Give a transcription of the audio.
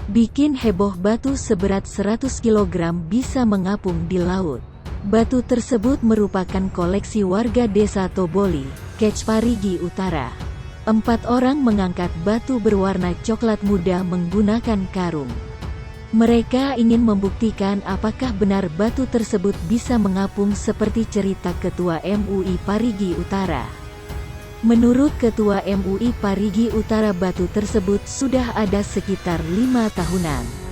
Bikin heboh, batu seberat 100 kg bisa mengapung di laut. Batu tersebut merupakan koleksi warga desa Toboli, Kec Parigi Utara. 4 orang mengangkat batu berwarna coklat muda menggunakan karung. Mereka ingin membuktikan apakah benar batu tersebut bisa mengapung seperti cerita Ketua MUI Parigi Utara. Menurut Ketua MUI Parigi Utara, batu tersebut sudah ada sekitar 5 tahunan.